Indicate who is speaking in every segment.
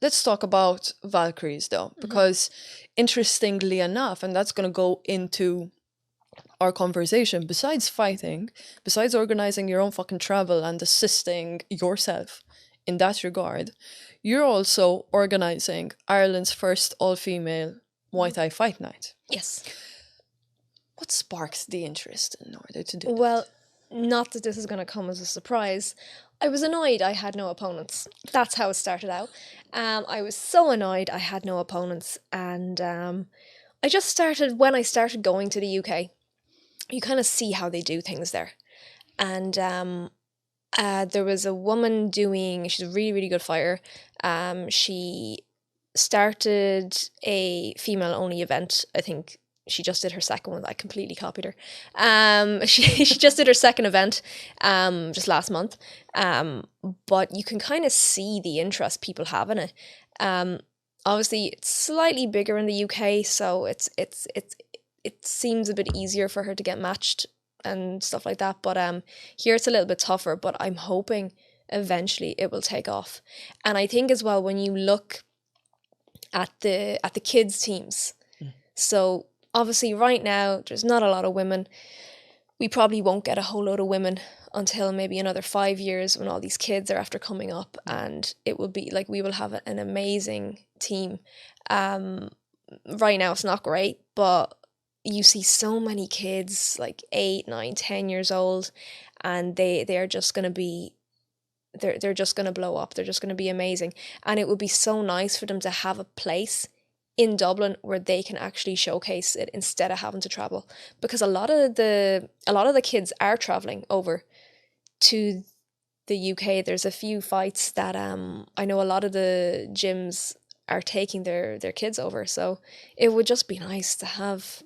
Speaker 1: Let's talk about Valkyries though, because interestingly enough, and that's going to go into our conversation, besides fighting, besides organizing your own fucking travel and assisting yourself in that regard, you're also organizing Ireland's first all-female Muay Thai fight night.
Speaker 2: Yes.
Speaker 1: What sparked the interest in order to do
Speaker 2: Well, not that this is going to come as a surprise. I was annoyed I had no opponents. That's how it started out. I was so annoyed I had no opponents. And I just started, when I started going to the UK, you kind of see how they do things there. And there was a woman doing, she's a really, really good fighter. She started a female-only event, I think. She just did her second one. I completely copied her. She just did her second event just last month. But you can kind of see the interest people have in it. Obviously, it's slightly bigger in the UK, so it seems a bit easier for her to get matched and stuff like that. But here it's a little bit tougher. But I'm hoping eventually it will take off. And I think as well, when you look at the kids teams, so obviously right now there's not a lot of women. We probably won't get a whole load of women until maybe another 5 years when all these kids are after coming up, and it will be like we will have an amazing team. Right now it's not great, but you see so many kids like 8, 9, 10 years old, and they are just going to be they're just going to blow up. They're just going to be amazing, and it would be so nice for them to have a place in Dublin where they can actually showcase it instead of having to travel, because a lot of the kids are traveling over to the UK. There's a few fights that I know a lot of the gyms are taking their kids over, so it would just be nice to have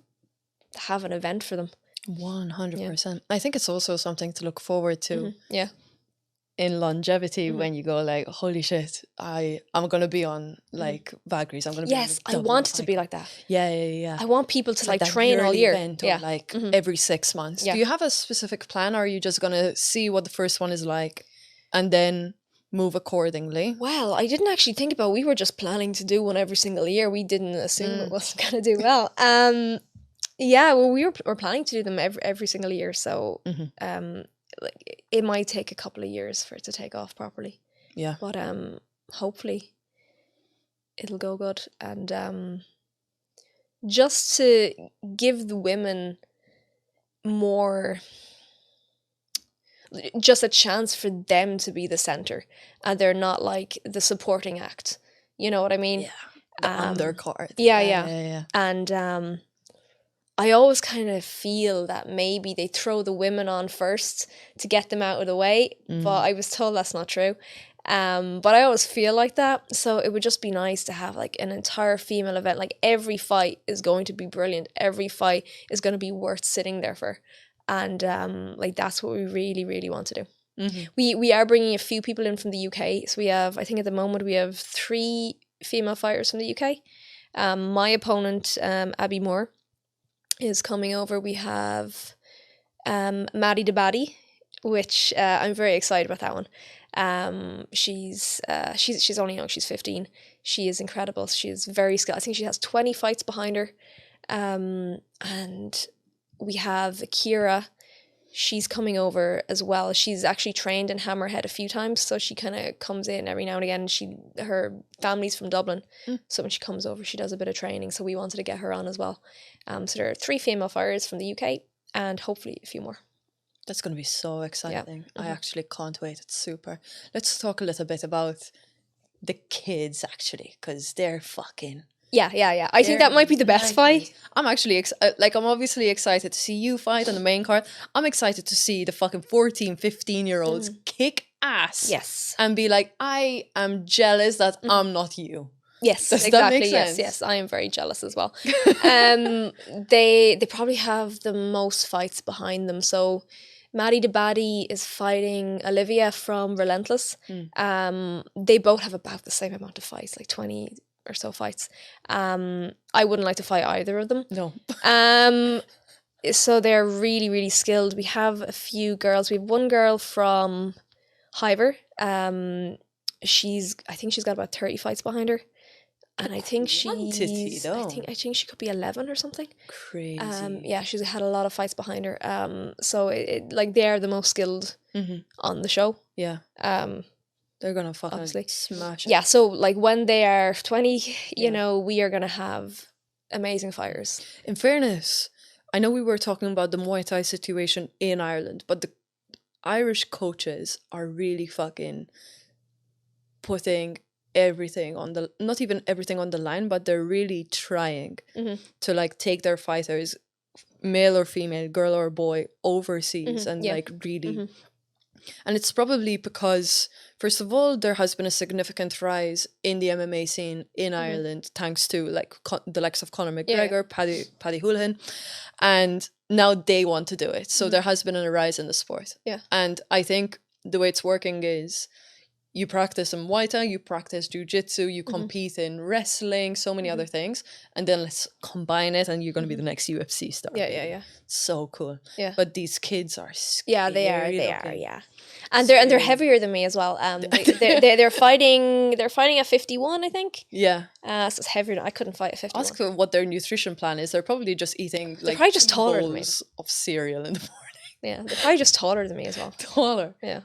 Speaker 2: an event for them.
Speaker 1: 100%. I think it's also something to look forward to.
Speaker 2: Yeah.
Speaker 1: In longevity, when you go like, holy shit, I'm gonna be on like Valkyries. I'm gonna be.
Speaker 2: Yes, I want it to be like that.
Speaker 1: Yeah.
Speaker 2: I want people to like
Speaker 1: that
Speaker 2: train all
Speaker 1: yearly
Speaker 2: year.
Speaker 1: event or like every 6 months.
Speaker 2: Yeah.
Speaker 1: Do you have a specific plan, or are you just gonna see what the first one is like, and then move accordingly?
Speaker 2: Well, I didn't actually think about. We were just planning to do one every single year. We didn't assume it wasn't gonna do well. Yeah, well, we're planning to do them every single year. So, like it might take a couple of years for it to take off properly.
Speaker 1: Yeah.
Speaker 2: But hopefully it'll go good. And just to give the women more, just a chance for them to be the center, and they're not like the supporting act. You know what I mean?
Speaker 1: Yeah. The undercard.
Speaker 2: Yeah. And I always kind of feel that maybe they throw the women on first to get them out of the way, but I was told that's not true. But I always feel like that, so it would just be nice to have like an entire female event. Like every fight is going to be brilliant. Every fight is going to be worth sitting there for, and like that's what we really, really want to do. We are bringing a few people in from the UK, so we have, I think at the moment we have 3 female fighters from the UK. My opponent, Abby Moore, is coming over. We have Maddie DeBaddy, which I'm very excited about that one. She's only young. She's 15. She is incredible. She is very skilled. I think she has 20 fights behind her. And we have Akira. She's coming over as well. She's actually trained in Hammerhead a few times, so she kind of comes in every now and again. Her family's from Dublin, so when she comes over, she does a bit of training. So we wanted to get her on as well. So there are 3 female fighters from the UK, and hopefully a few more.
Speaker 1: That's going to be so exciting.
Speaker 2: Yeah.
Speaker 1: I actually can't wait. It's super. Let's talk a little bit about the kids, actually, because they're fucking...
Speaker 2: Yeah. I think that might be the best fight.
Speaker 1: I'm actually, I'm obviously excited to see you fight on the main card. I'm excited to see the fucking 14, 15-year-olds kick ass.
Speaker 2: Yes.
Speaker 1: And be like, I am jealous that I'm not you.
Speaker 2: Yes,
Speaker 1: Does
Speaker 2: exactly.
Speaker 1: that make sense?
Speaker 2: Yes, I am very jealous as well. They probably have the most fights behind them. So Maddie DeBaddy is fighting Olivia from Relentless. They both have about the same amount of fights, like 20 or so fights. I wouldn't like to fight either of them.
Speaker 1: No.
Speaker 2: So they're really, really skilled. We have a few girls. We have one girl from Hiver. I think she's got about 30 fights behind her. And I think
Speaker 1: Quantity,
Speaker 2: she's,
Speaker 1: though.
Speaker 2: I think she could be 11 or something.
Speaker 1: Crazy.
Speaker 2: Yeah, she's had a lot of fights behind her. So like they are the most skilled on the show.
Speaker 1: Yeah. They're gonna fucking
Speaker 2: Obviously.
Speaker 1: smash it.
Speaker 2: Yeah, so like when they are 20, you know, we are gonna have amazing fighters.
Speaker 1: In fairness, I know we were talking about the Muay Thai situation in Ireland, but the Irish coaches are really fucking putting everything on the, not even everything on the line, but they're really trying to like take their fighters, male or female, girl or boy, overseas and
Speaker 2: yeah.
Speaker 1: like really. And it's probably because, first of all, there has been a significant rise in the MMA scene in Ireland, thanks to like the likes of Conor McGregor, Paddy Houlihan, and now they want to do it. So there has been a rise in the sport.
Speaker 2: Yeah.
Speaker 1: And I think the way it's working is you practice in Muay Thai, you practice Jiu-Jitsu, you compete in wrestling, so many other things, and then let's combine it and you're going to be the next UFC star.
Speaker 2: Yeah.
Speaker 1: So cool.
Speaker 2: Yeah.
Speaker 1: But these kids are scary.
Speaker 2: Yeah, they are,
Speaker 1: looking.
Speaker 2: yeah. And they're heavier than me as well. They're fighting at 51, I think.
Speaker 1: Yeah.
Speaker 2: So it's heavier. I couldn't fight at 51.
Speaker 1: Ask what their nutrition plan is. They're probably just eating like
Speaker 2: probably just taller than me.
Speaker 1: bowls of cereal in the morning.
Speaker 2: Yeah, they're probably just taller than me as well.
Speaker 1: Taller.
Speaker 2: Yeah.